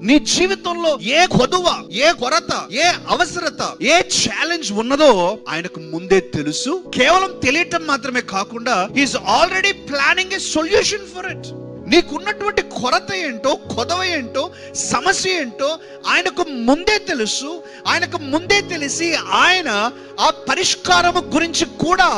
నీ జీవితంలో ఏ కొదువ, ఏ కొరత, ఏ అవసరత, ఏ ఛాలెంజ్ ఉన్నదో ఆయనకు ముందే తెలుసు. కేవలం తెలియటం మాత్రమే కాకుండా is already planning a solution for it. నీకున్నటువంటి కొరత ఏంటో, కొదవ ఏంటో, సమస్య ఏంటో ఆయనకు ముందే తెలుసు. ఆయనకు ముందే తెలిసి ఆయన ఆ పరిష్కారము గురించి కూడా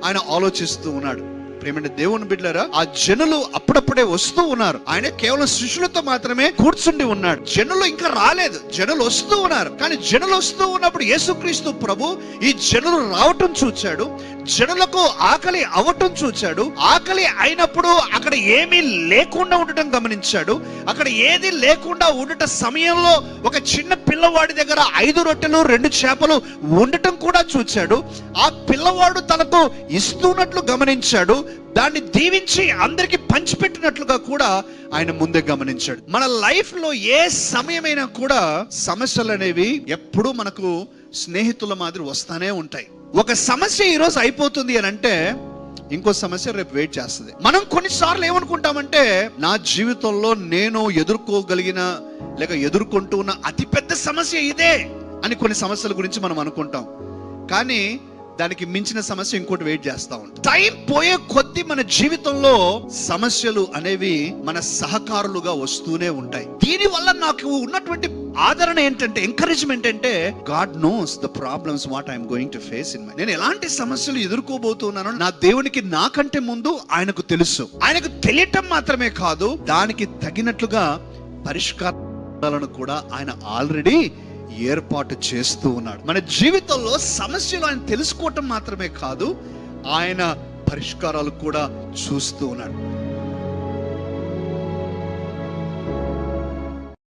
ఆయన ఆలోచిస్తూ ఉన్నాడు. ప్రేమైన దేవుని బిడ్డలారా, ఆ జనులు అప్పుడప్పుడే వస్తూ ఉన్నారు. ఆయన కేవలం శిష్యులతో మాత్రమే కూర్చుండి ఉన్నాడు. జనులు ఇంకా రాలేదు, జనులు వస్తూ ఉన్నారు. కానీ జనులు వస్తూ ఉన్నప్పుడు యేసుక్రీస్తు ప్రభు ఈ జనులు రావటం చూచాడు, జనులకు ఆకలి అవ్వటం చూచాడు. ఆకలి అయినప్పుడు అక్కడ ఏమీ లేకుండా ఉండటం గమనించాడు. అక్కడ ఏది లేకుండా ఉండట సమయంలో ఒక చిన్న పిల్లవాడి దగ్గర 5 రొట్టెలు 2 చేపలు ఉండటం కూడా చూచాడు. ఆ పిల్లవాడు తనకు ఇస్తున్నట్లు గమనించాడు. దాన్ని దీవించి అందరికి పంచిపెట్టినట్లుగా కూడా ఆయన ముందే గమనించాడు. మన లైఫ్ లో ఏ సమయమైనా కూడా సమస్యలు అనేవి ఎప్పుడూ మనకు స్నేహితుల మాదిరి వస్తానే ఉంటాయి. ఒక సమస్య ఈరోజు అయిపోతుంది అని అంటే ఇంకో సమస్య రేపు వెయిట్ చేస్తుంది. మనం కొన్నిసార్లు ఏమనుకుంటామంటే నా జీవితంలో నేను ఎదుర్కోగలిగిన లేక ఎదుర్కొంటూ ఉన్న అతిపెద్ద సమస్య ఇదే అని కొన్ని సమస్యల గురించి మనం అనుకుంటాం. కానీ దానికి మించిన సమస్య ఇంకోటి వెయిట్ చేస్తా ఉంటాం. టైం పోయే కొద్దీ మన జీవితంలో సమస్యలు అనేవి మన సహకారులుగా వస్తూనే ఉంటాయి. దీని వల్ల నాకు ఉన్నటువంటి ఆదరణ ఏంటంటే, ఎంకరేజ్మెంట్ అంటే, God knows the problems what I'm going to face in my. నేను ఎలాంటి సమస్యలు ఎదుర్కోబోతున్నానో నా దేవునికి నాకంటే ముందు ఆయనకు తెలుసు. ఆయనకు తెలియటం మాత్రమే కాదు, దానికి తగినట్లుగా పరిష్కారాలను కూడా ఆయన ఆల్రెడీ ఏర్పాటు చేస్తూ ఉన్నాడు. మన జీవితంలో సమస్యలు ఆయన తెలుసుకోవటం మాత్రమే కాదు, ఆయన పరిష్కారాలు కూడా చూస్తూ ఉన్నాడు.